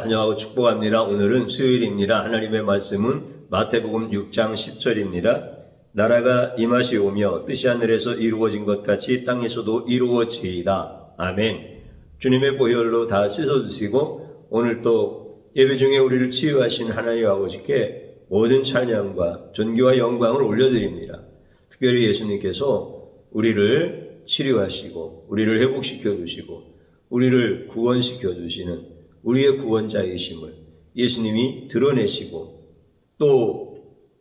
환영하고 축복합니다. 오늘은 수요일입니다. 하나님의 말씀은 마태복음 6장 10절입니다. 나라가 임하시오며 뜻이 하늘에서 이루어진 것 같이 땅에서도 이루어지이다. 아멘. 주님의 보혈로 다 씻어주시고 오늘 또 예배 중에 우리를 치유하신 하나님 아버지께 모든 찬양과 존귀와 영광을 올려드립니다. 특별히 예수님께서 우리를 치료하시고 우리를 회복시켜 주시고 우리를 구원시켜 주시는 우리의 구원자이심을 예수님이 드러내시고 또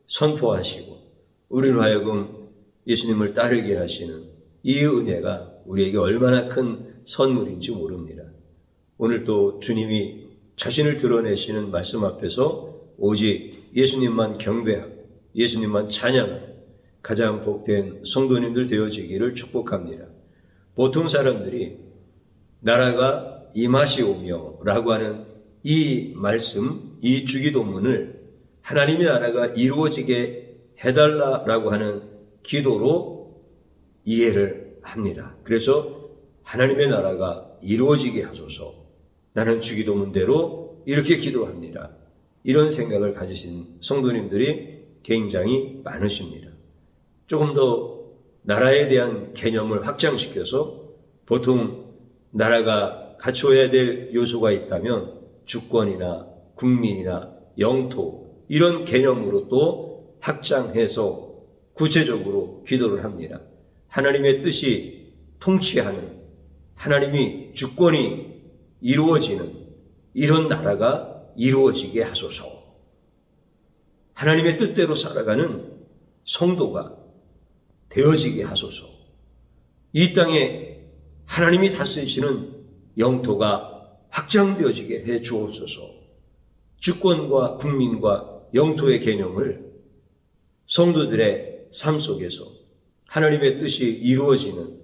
선포하시고 우리로 하여금 예수님을 따르게 하시는 이 은혜가 우리에게 얼마나 큰 선물인지 모릅니다. 오늘 또 주님이 자신을 드러내시는 말씀 앞에서 오직 예수님만 경배하고 예수님만 찬양하는 가장 복된 성도님들 되어지기를 축복합니다. 보통 사람들이 나라가 임하시오며 라고 하는 이 말씀, 이 주기도문을 하나님의 나라가 이루어지게 해달라라고 하는 기도로 이해를 합니다. 그래서 하나님의 나라가 이루어지게 하소서, 나는 주기도문대로 이렇게 기도합니다. 이런 생각을 가지신 성도님들이 굉장히 많으십니다. 조금 더 나라에 대한 개념을 확장시켜서 보통 나라가 갖춰야 될 요소가 있다면 주권이나 국민이나 영토 이런 개념으로 또 확장해서 구체적으로 기도를 합니다. 하나님의 뜻이 통치하는, 하나님이 주권이 이루어지는 이런 나라가 이루어지게 하소서. 하나님의 뜻대로 살아가는 성도가 되어지게 하소서. 이 땅에 하나님이 다스리시는 영토가 확장되어지게 해 주옵소서. 주권과 국민과 영토의 개념을 성도들의 삶 속에서 하나님의 뜻이 이루어지는,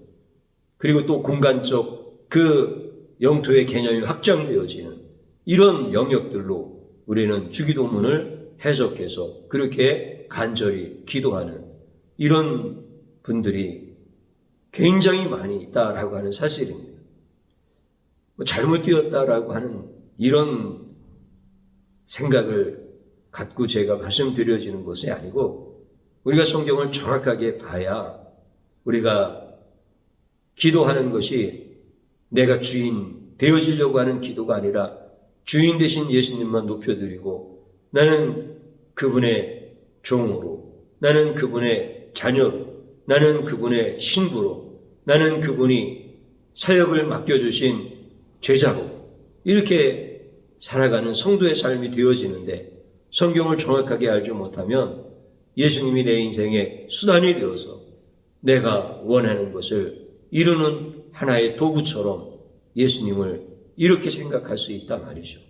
그리고 또 공간적 그 영토의 개념이 확장되어지는 이런 영역들로 우리는 주기도문을 해석해서 그렇게 간절히 기도하는 이런 분들이 굉장히 많이 있다라고 하는 사실입니다. 잘못되었다라고 하는 이런 생각을 갖고 제가 말씀드려지는 것이 아니고, 우리가 성경을 정확하게 봐야 우리가 기도하는 것이 내가 주인 되어지려고 하는 기도가 아니라 주인 되신 예수님만 높여드리고 나는 그분의 종으로, 나는 그분의 자녀로, 나는 그분의 신부로, 나는 그분이 사역을 맡겨주신 제자로 이렇게 살아가는 성도의 삶이 되어지는데, 성경을 정확하게 알지 못하면 예수님이 내 인생의 수단이 되어서 내가 원하는 것을 이루는 하나의 도구처럼 예수님을 이렇게 생각할 수 있단 말이죠.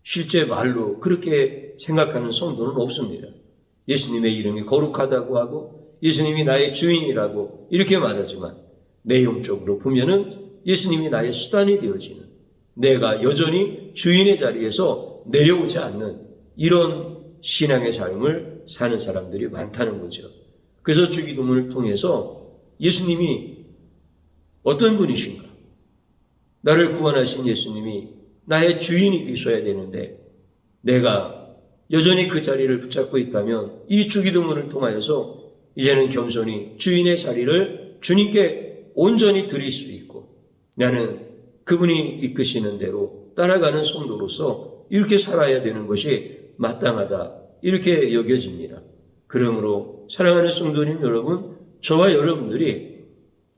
실제 말로 그렇게 생각하는 성도는 없습니다. 예수님의 이름이 거룩하다고 하고 예수님이 나의 주인이라고 이렇게 말하지만 내용적으로 보면은 예수님이 나의 수단이 되어지는, 내가 여전히 주인의 자리에서 내려오지 않는 이런 신앙의 삶을 사는 사람들이 많다는 거죠. 그래서 주기도문을 통해서 예수님이 어떤 분이신가, 나를 구원하신 예수님이 나의 주인이 되셔야 되는데 내가 여전히 그 자리를 붙잡고 있다면 이 주기도문을 통하여서 이제는 겸손히 주인의 자리를 주님께 온전히 드릴 수 있고, 나는 그분이 이끄시는 대로 따라가는 성도로서 이렇게 살아야 되는 것이 마땅하다, 이렇게 여겨집니다. 그러므로 사랑하는 성도님 여러분, 저와 여러분들이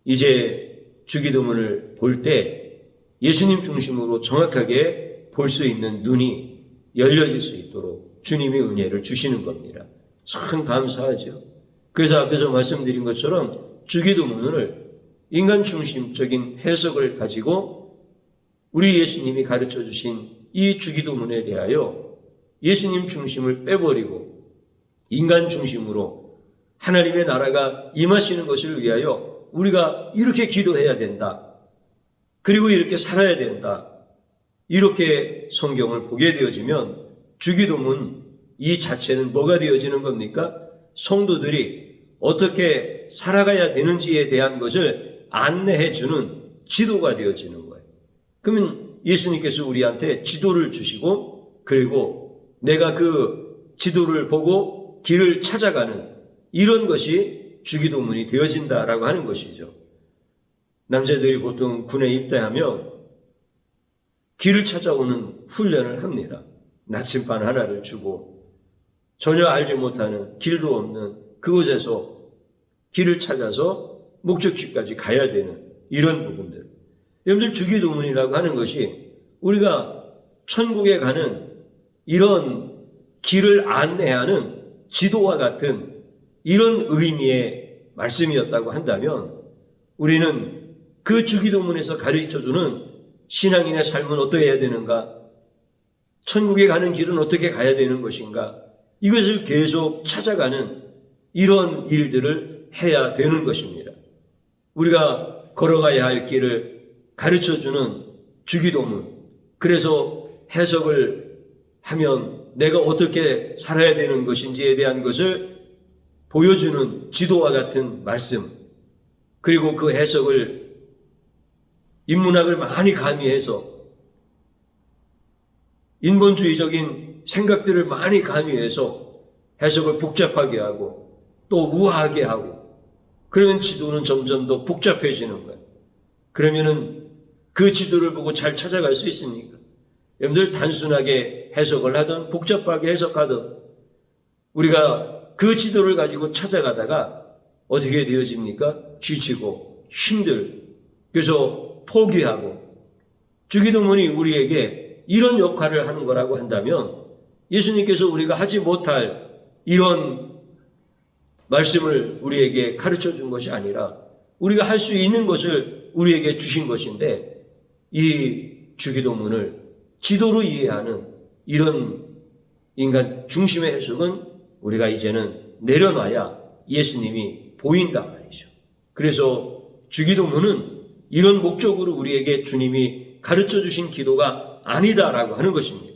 이제 주기도문을 볼 때 예수님 중심으로 정확하게 볼 수 있는 눈이 열려질 수 있도록 주님이 은혜를 주시는 겁니다. 참 감사하죠. 그래서 앞에서 말씀드린 것처럼 주기도문을 인간 중심적인 해석을 가지고 우리 예수님이 가르쳐 주신 이 주기도문에 대하여 예수님 중심을 빼버리고 인간 중심으로 하나님의 나라가 임하시는 것을 위하여 우리가 이렇게 기도해야 된다, 그리고 이렇게 살아야 된다, 이렇게 성경을 보게 되어지면 주기도문 이 자체는 뭐가 되어지는 겁니까? 성도들이 어떻게 살아가야 되는지에 대한 것을 안내해 주는 지도가 되어지는 거예요. 그러면 예수님께서 우리한테 지도를 주시고 그리고 내가 그 지도를 보고 길을 찾아가는 이런 것이 주기도문이 되어진다라고 하는 것이죠. 남자들이 보통 군에 입대하면 길을 찾아오는 훈련을 합니다. 나침반 하나를 주고 전혀 알지 못하는 길도 없는 그곳에서 길을 찾아서 목적지까지 가야 되는 이런 부분들. 여러분들 주기도문이라고 하는 것이 우리가 천국에 가는 이런 길을 안내하는 지도와 같은 이런 의미의 말씀이었다고 한다면 우리는 그 주기도문에서 가르쳐주는 신앙인의 삶은 어떻게 해야 되는가? 천국에 가는 길은 어떻게 가야 되는 것인가? 이것을 계속 찾아가는 이런 일들을 해야 되는 것입니다. 우리가 걸어가야 할 길을 가르쳐주는 주기도문, 그래서 해석을 하면 내가 어떻게 살아야 되는 것인지에 대한 것을 보여주는 지도와 같은 말씀, 그리고 그 해석을 인문학을 많이 가미해서 인본주의적인 생각들을 많이 가미해서 해석을 복잡하게 하고 또 우아하게 하고 그러면 지도는 점점 더 복잡해지는 거예요. 그러면은 그 지도를 보고 잘 찾아갈 수 있습니까? 여러분들 단순하게 해석을 하든 복잡하게 해석하든 우리가 그 지도를 가지고 찾아가다가 어떻게 되어집니까? 지치고 힘들, 그래서 포기하고. 주기도문이 우리에게 이런 역할을 하는 거라고 한다면 예수님께서 우리가 하지 못할 이런 말씀을 우리에게 가르쳐 준 것이 아니라 우리가 할 수 있는 것을 우리에게 주신 것인데 이 주기도문을 지도로 이해하는 이런 인간 중심의 해석은 우리가 이제는 내려놔야 예수님이 보인다 말이죠. 그래서 주기도문은 이런 목적으로 우리에게 주님이 가르쳐 주신 기도가 아니다라고 하는 것입니다.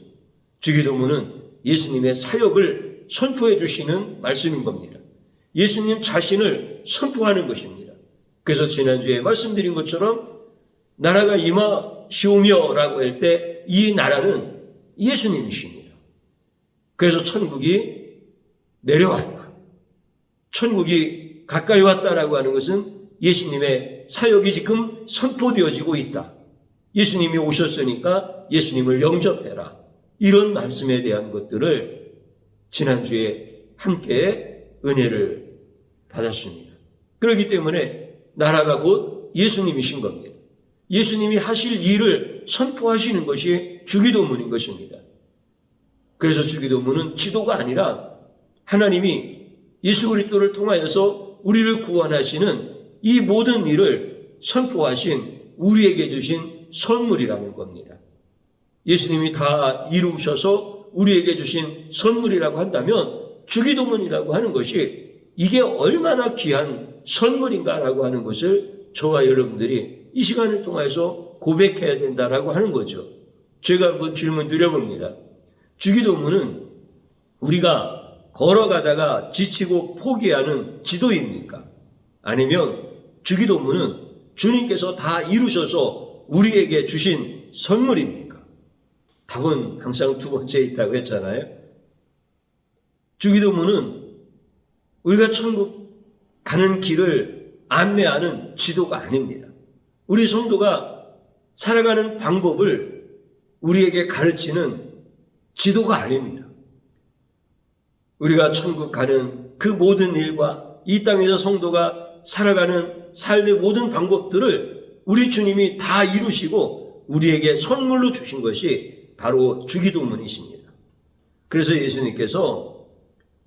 주기도문은 예수님의 사역을 선포해 주시는 말씀인 겁니다. 예수님 자신을 선포하는 것입니다. 그래서 지난주에 말씀드린 것처럼 나라가 임하시오며 라고 할 때 이 나라는 예수님이십니다. 그래서 천국이 내려왔다. 천국이 가까이 왔다라고 하는 것은 예수님의 사역이 지금 선포되어지고 있다. 예수님이 오셨으니까 예수님을 영접해라. 이런 말씀에 대한 것들을 지난주에 함께 은혜를 받았습니다. 그렇기 때문에 나라가 곧 예수님이신 겁니다. 예수님이 하실 일을 선포하시는 것이 주기도문인 것입니다. 그래서 주기도문은 지도가 아니라 하나님이 예수 그리스도를 통하여서 우리를 구원하시는 이 모든 일을 선포하신 우리에게 주신 선물이라는 겁니다. 예수님이 다 이루셔서 우리에게 주신 선물이라고 한다면 주기도문이라고 하는 것이 이게 얼마나 귀한 선물인가라고 하는 것을 저와 여러분들이 이 시간을 통해서 고백해야 된다라고 하는 거죠. 제가 한번 질문 드려봅니다. 주기도문은 우리가 걸어가다가 지치고 포기하는 지도입니까? 아니면 주기도문은 주님께서 다 이루셔서 우리에게 주신 선물입니까? 답은 항상 두 번째에 있다고 했잖아요. 주기도문은 우리가 천국 가는 길을 안내하는 지도가 아닙니다. 우리 성도가 살아가는 방법을 우리에게 가르치는 지도가 아닙니다. 우리가 천국 가는 그 모든 일과 이 땅에서 성도가 살아가는 삶의 모든 방법들을 우리 주님이 다 이루시고 우리에게 선물로 주신 것이 바로 주기도문이십니다. 그래서 예수님께서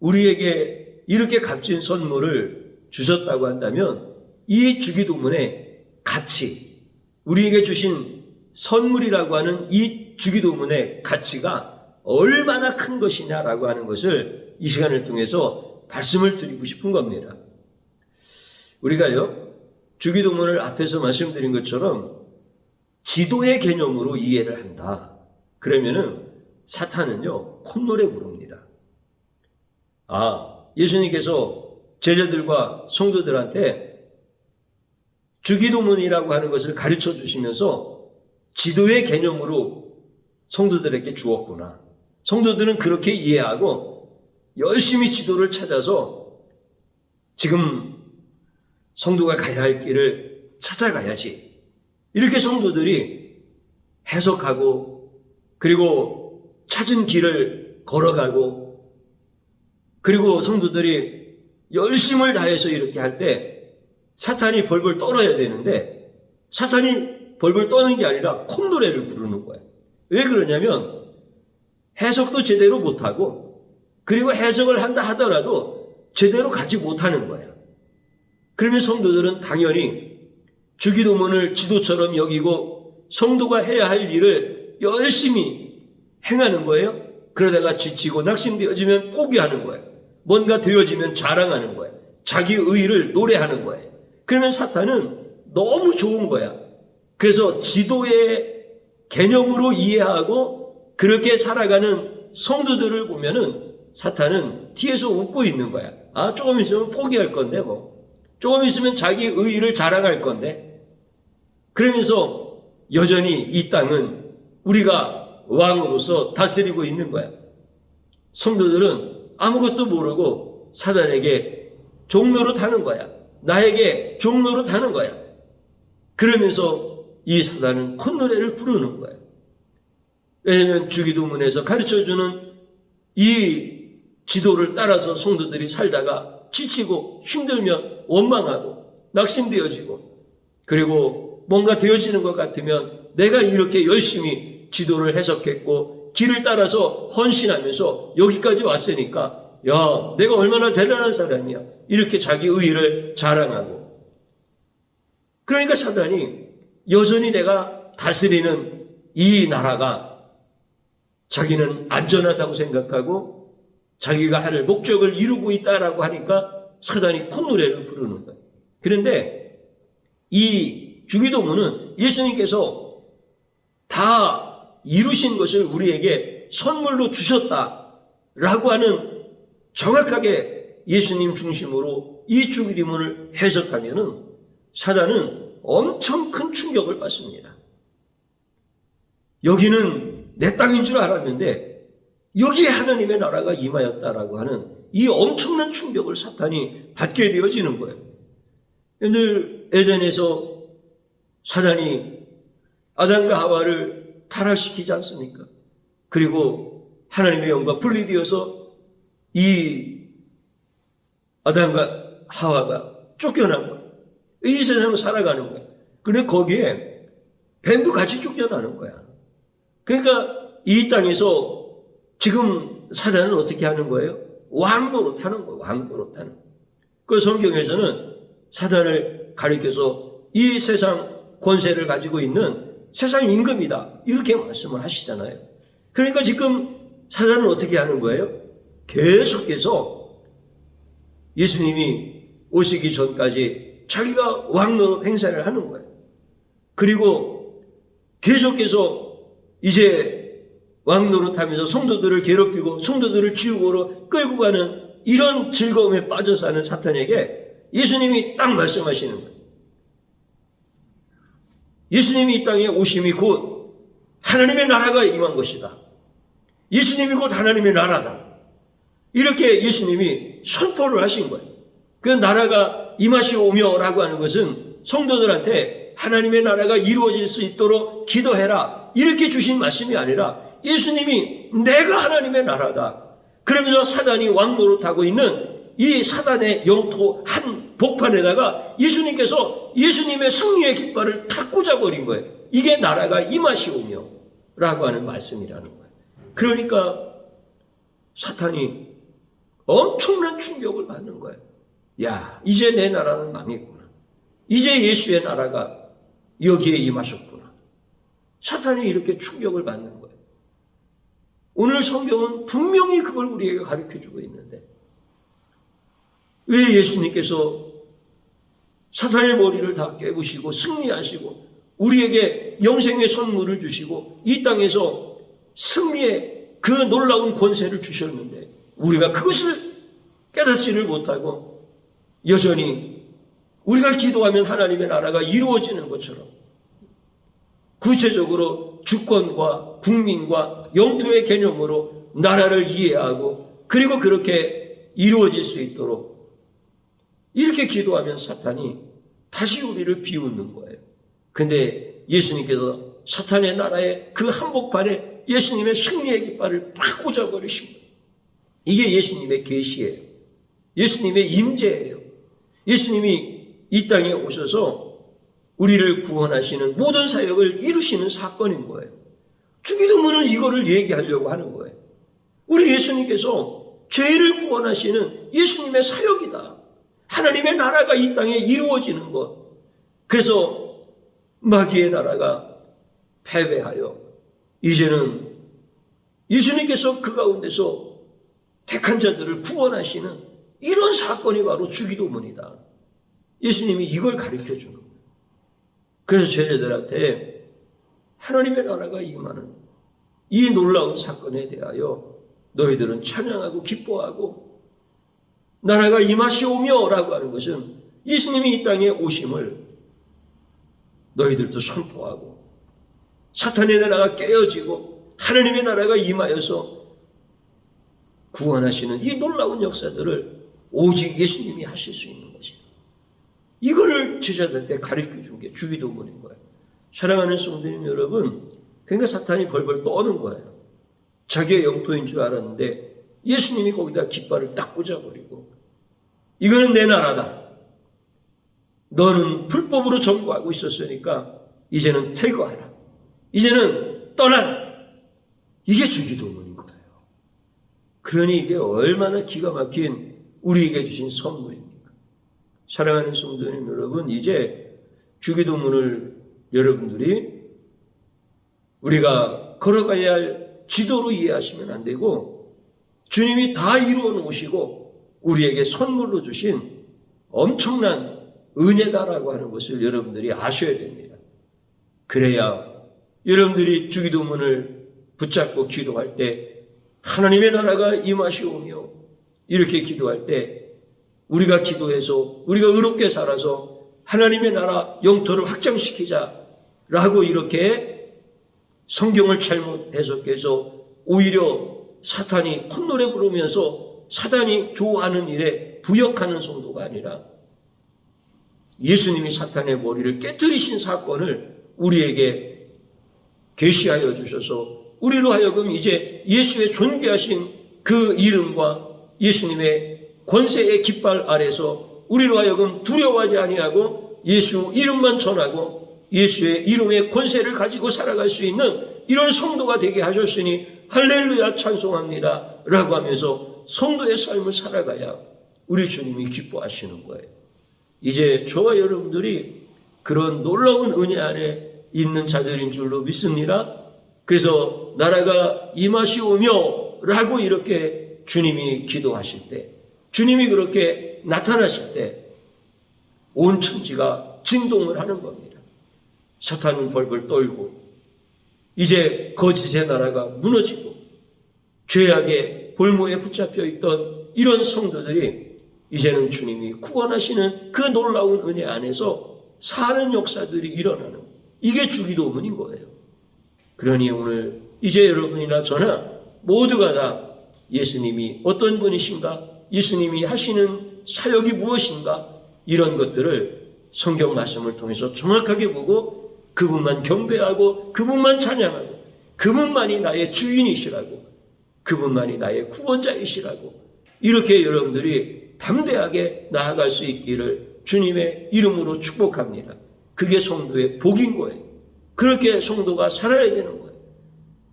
우리에게 이렇게 값진 선물을 주셨다고 한다면 이 주기도문의 가치, 우리에게 주신 선물이라고 하는 이 주기도문의 가치가 얼마나 큰 것이냐라고 하는 것을 이 시간을 통해서 말씀을 드리고 싶은 겁니다. 우리가요, 주기도문을 앞에서 말씀드린 것처럼 지도의 개념으로 이해를 한다. 그러면은 사탄은요, 콧노래 부릅니다. 예수님께서 제자들과 성도들한테 주기도문이라고 하는 것을 가르쳐 주시면서 지도의 개념으로 성도들에게 주었구나. 성도들은 그렇게 이해하고 열심히 지도를 찾아서 지금 성도가 가야 할 길을 찾아가야지. 이렇게 성도들이 해석하고 그리고 찾은 길을 걸어가고 그리고 성도들이 열심을 다해서 이렇게 할 때 사탄이 벌벌 떨어야 되는데 사탄이 벌벌 떠는 게 아니라 콧노래를 부르는 거예요. 왜 그러냐면 해석도 제대로 못하고 그리고 해석을 한다 하더라도 제대로 가지 못하는 거예요. 그러면 성도들은 당연히 주기도문을 지도처럼 여기고 성도가 해야 할 일을 열심히 행하는 거예요. 그러다가 지치고 낙심되어지면 포기하는 거예요. 뭔가 되어지면 자랑하는 거예요. 자기 의의를 노래하는 거예요. 그러면 사탄은 너무 좋은 거야. 그래서 지도의 개념으로 이해하고 그렇게 살아가는 성도들을 보면은 사탄은 뒤에서 웃고 있는 거야. 아, 조금 있으면 포기할 건데 뭐. 조금 있으면 자기 의의를 자랑할 건데. 그러면서 여전히 이 땅은 우리가 왕으로서 다스리고 있는 거야. 성도들은 아무것도 모르고 사단에게 종로로 타는 거야. 나에게 종로로 타는 거야. 그러면서 이 사단은 콧노래를 부르는 거야. 왜냐하면 주기도문에서 가르쳐주는 이 지도를 따라서 성도들이 살다가 지치고 힘들면 원망하고 낙심되어지고 그리고 뭔가 되어지는 것 같으면 내가 이렇게 열심히 지도를 해석했고 길을 따라서 헌신하면서 여기까지 왔으니까 야, 내가 얼마나 대단한 사람이야. 이렇게 자기 의의를 자랑하고. 그러니까 사단이 여전히 내가 다스리는 이 나라가 자기는 안전하다고 생각하고 자기가 할 목적을 이루고 있다라고 하니까 사단이 콧노래를 부르는 거예요. 그런데 이 주기도문은 예수님께서 다 이루신 것을 우리에게 선물로 주셨다라고 하는 정확하게 예수님 중심으로 이 주기도문을 해석하면은 사단은 엄청 큰 충격을 받습니다. 여기는 내 땅인 줄 알았는데 여기에 하나님의 나라가 임하였다라고 하는 이 엄청난 충격을 사탄이 받게 되어지는 거예요. 늘 에덴에서 사단이 아담과 하와를 타락시키지 않습니까? 그리고 하나님의 영과 분리되어서 이 아담과 하와가 쫓겨난 거예요. 이 세상을 살아가는 거예요. 그런데 거기에 뱀도 같이 쫓겨나는 거야. 그러니까 이 땅에서 지금 사단은 어떻게 하는 거예요? 왕노릇하는 거예요. 왕노릇하는. 그 성경에서는 사단을 가리켜서 이 세상 권세를 가지고 있는 세상 임금이다. 이렇게 말씀을 하시잖아요. 그러니까 지금 사단은 어떻게 하는 거예요? 계속해서 예수님이 오시기 전까지 자기가 왕노릇 행사를 하는 거예요. 그리고 계속해서 이제 왕노릇하면서 성도들을 괴롭히고 성도들을 지옥으로 끌고 가는 이런 즐거움에 빠져 사는 사탄에게 예수님이 딱 말씀하시는 거예요. 예수님이 이 땅에 오심이 곧 하나님의 나라가 임한 것이다. 예수님이 곧 하나님의 나라다. 이렇게 예수님이 선포를 하신 거예요. 그 나라가 임하시오며라고 하는 것은 성도들한테 하나님의 나라가 이루어질 수 있도록 기도해라. 이렇게 주신 말씀이 아니라 예수님이 내가 하나님의 나라다. 그러면서 사단이 왕노릇하고 있는 이 사단의 영토 한 복판에다가 예수님께서 예수님의 승리의 깃발을 탁 꽂아버린 거예요. 이게 나라가 임하시오며 라고 하는 말씀이라는 거예요. 그러니까 사탄이 엄청난 충격을 받는 거예요. 야, 이제 내 나라는 망했구나. 이제 예수의 나라가 여기에 임하셨구나. 사탄이 이렇게 충격을 받는 거예요. 오늘 성경은 분명히 그걸 우리에게 가르쳐주고 있는데 왜 예수님께서 사탄의 머리를 다 깨부시고 승리하시고 우리에게 영생의 선물을 주시고 이 땅에서 승리의 그 놀라운 권세를 주셨는데 우리가 그것을 깨닫지를 못하고 여전히 우리가 기도하면 하나님의 나라가 이루어지는 것처럼 구체적으로 주권과 국민과 영토의 개념으로 나라를 이해하고 그리고 그렇게 이루어질 수 있도록 이렇게 기도하면 사탄이 다시 우리를 비웃는 거예요. 근데 예수님께서 사탄의 나라의 그 한복판에 예수님의 승리의 깃발을 팍 꽂아버리신 거예요. 이게 예수님의 계시예요. 예수님의 임재예요. 예수님이 이 땅에 오셔서 우리를 구원하시는 모든 사역을 이루시는 사건인 거예요. 주기도문은 이거를 얘기하려고 하는 거예요. 우리 예수님께서 죄를 구원하시는 예수님의 사역이다. 하나님의 나라가 이 땅에 이루어지는 것. 그래서 마귀의 나라가 패배하여 이제는 예수님께서 그 가운데서 택한 자들을 구원하시는 이런 사건이 바로 주기도문이다. 예수님이 이걸 가르쳐 주는 거예요. 그래서 제자들한테 하나님의 나라가 임하는 이 놀라운 사건에 대하여 너희들은 찬양하고 기뻐하고 나라가 임하시오며 라고 하는 것은 예수님이 이 땅에 오심을 너희들도 선포하고 사탄의 나라가 깨어지고 하나님의 나라가 임하여서 구원하시는 이 놀라운 역사들을 오직 예수님이 하실 수 있는 것이다. 이거를 제자들한테 가르쳐 준 게 주기도문인 거예요. 사랑하는 성도님 여러분, 그러니까 사탄이 벌벌 떠는 거예요. 자기의 영토인 줄 알았는데 예수님이 거기다 깃발을 딱 꽂아버리고 이거는 내 나라다. 너는 불법으로 점거하고 있었으니까 이제는 퇴거하라. 이제는 떠나라. 이게 주기도문인 거예요. 그러니 이게 얼마나 기가 막힌 우리에게 주신 선물입니까? 사랑하는 성도님 여러분, 이제 주기도문을 여러분들이 우리가 걸어가야 할 지도로 이해하시면 안 되고 주님이 다 이루어 놓으시고 우리에게 선물로 주신 엄청난 은혜다라고 하는 것을 여러분들이 아셔야 됩니다. 그래야 여러분들이 주기도문을 붙잡고 기도할 때 하나님의 나라가 임하시오며 이렇게 기도할 때 우리가 기도해서 우리가 의롭게 살아서 하나님의 나라 영토를 확장시키자라고 이렇게 성경을 잘못 해석해서 오히려 사탄이 콧노래 부르면서 사탄이 좋아하는 일에 부역하는 성도가 아니라 예수님이 사탄의 머리를 깨뜨리신 사건을 우리에게 계시하여 주셔서 우리로 하여금 이제 예수의 존귀하신 그 이름과 예수님의 권세의 깃발 아래서 우리로 하여금 두려워하지 아니하고 예수 이름만 전하고 예수의 이름의 권세를 가지고 살아갈 수 있는 이런 성도가 되게 하셨으니 할렐루야 찬송합니다 라고 하면서 성도의 삶을 살아가야 우리 주님이 기뻐하시는 거예요. 이제 저와 여러분들이 그런 놀라운 은혜 안에 있는 자들인 줄로 믿습니다. 그래서 나라가 임하시오며 라고 이렇게 주님이 기도하실 때 주님이 그렇게 나타나실 때 온 천지가 진동을 하는 겁니다. 사탄은 벌벌 떨고 이제 거짓의 나라가 무너지고 죄악의 볼모에 붙잡혀 있던 이런 성도들이 이제는 주님이 구원하시는 그 놀라운 은혜 안에서 사는 역사들이 일어나는 이게 주기도문인 거예요. 그러니 오늘 이제 여러분이나 저나 모두가 다 예수님이 어떤 분이신가, 예수님이 하시는 사역이 무엇인가 이런 것들을 성경 말씀을 통해서 정확하게 보고 그분만 경배하고 그분만 찬양하고 그분만이 나의 주인이시라고 그분만이 나의 구원자이시라고 이렇게 여러분들이 담대하게 나아갈 수 있기를 주님의 이름으로 축복합니다. 그게 성도의 복인 거예요. 그렇게 성도가 살아야 되는 거예요.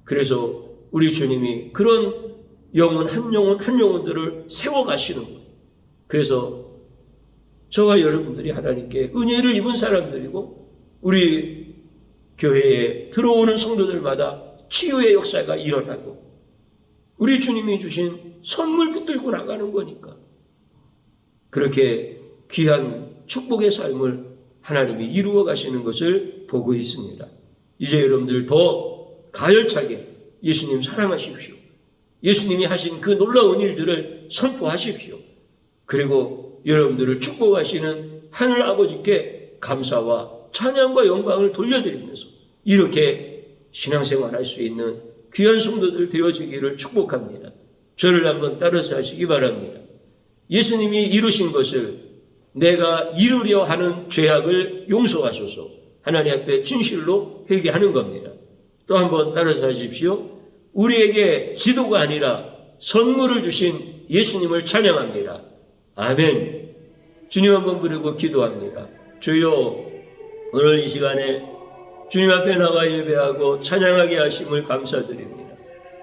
그래서 우리 주님이 그런 영혼 한 영혼들을 세워가시는 거예요. 그래서 저와 여러분들이 하나님께 은혜를 입은 사람들이고 우리 교회에 들어오는 성도들마다 치유의 역사가 일어나고 우리 주님이 주신 선물 붙들고 나가는 거니까 그렇게 귀한 축복의 삶을 하나님이 이루어 가시는 것을 보고 있습니다. 이제 여러분들 더 가열차게 예수님 사랑하십시오. 예수님이 하신 그 놀라운 일들을 선포하십시오. 그리고 여러분들을 축복하시는 하늘 아버지께 감사와 찬양과 영광을 돌려드리면서 이렇게 신앙생활할 수 있는 귀한 성도들 되어지기를 축복합니다. 저를 한번 따라서 하시기 바랍니다. 예수님이 이루신 것을 내가 이루려 하는 죄악을 용서하소서 하나님 앞에 진실로 회개하는 겁니다. 또 한번 따라서 하십시오. 우리에게 지도가 아니라 선물을 주신 예수님을 찬양합니다. 아멘. 주님 한번 부르고 기도합니다. 주여, 오늘 이 시간에 주님 앞에 나와 예배하고 찬양하게 하심을 감사드립니다.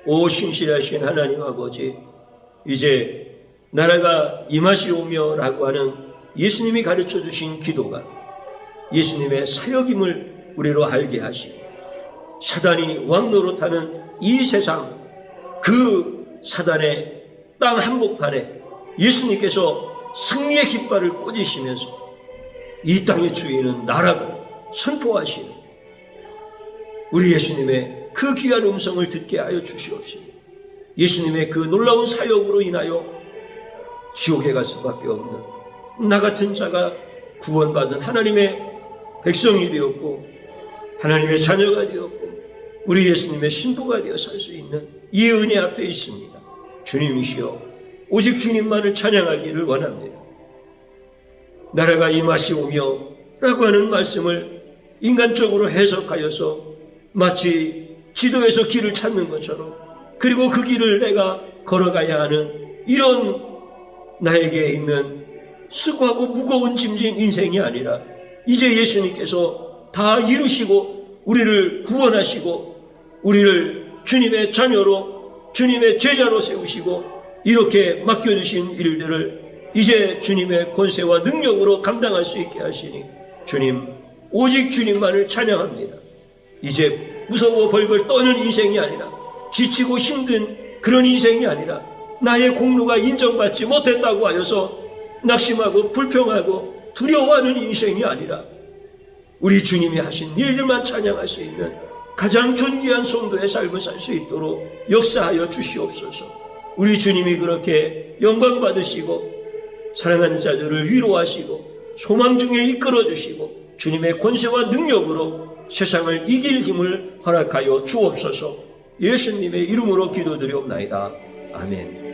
오 신실하신 하나님 아버지, 이제 나라가 임하시오며 라고 하는 예수님이 가르쳐 주신 기도가 예수님의 사역임을 우리로 알게 하시고, 사단이 왕노릇하는 이 세상, 그 사단의 땅 한복판에 예수님께서 승리의 깃발을 꽂으시면서 이 땅의 주인은 나라고 선포하시는 우리 예수님의 그 귀한 음성을 듣게 하여 주시옵시고, 예수님의 그 놀라운 사역으로 인하여 지옥에 갈 수밖에 없는 나 같은 자가 구원받은 하나님의 백성이 되었고 하나님의 자녀가 되었고 우리 예수님의 신부가 되어 살 수 있는 이 은혜 앞에 있습니다. 주님이시여, 오직 주님만을 찬양하기를 원합니다. 나라가 임하시오며 라고 하는 말씀을 인간적으로 해석하여서 마치 지도에서 길을 찾는 것처럼, 그리고 그 길을 내가 걸어가야 하는 이런 나에게 있는 수고하고 무거운 짐진 인생이 아니라 이제 예수님께서 다 이루시고 우리를 구원하시고 우리를 주님의 자녀로 주님의 제자로 세우시고 이렇게 맡겨주신 일들을 이제 주님의 권세와 능력으로 감당할 수 있게 하시니 주님, 오직 주님만을 찬양합니다. 이제 무서워 벌벌 떠는 인생이 아니라, 지치고 힘든 그런 인생이 아니라, 나의 공로가 인정받지 못했다고 하여서 낙심하고 불평하고 두려워하는 인생이 아니라 우리 주님이 하신 일들만 찬양할 수 있는 가장 존귀한 성도의 삶을 살 수 있도록 역사하여 주시옵소서. 우리 주님이 그렇게 영광 받으시고 사랑하는 자들을 위로하시고 소망 중에 이끌어 주시고 주님의 권세와 능력으로 세상을 이길 힘을 허락하여 주옵소서. 예수님의 이름으로 기도드리옵나이다. 아멘.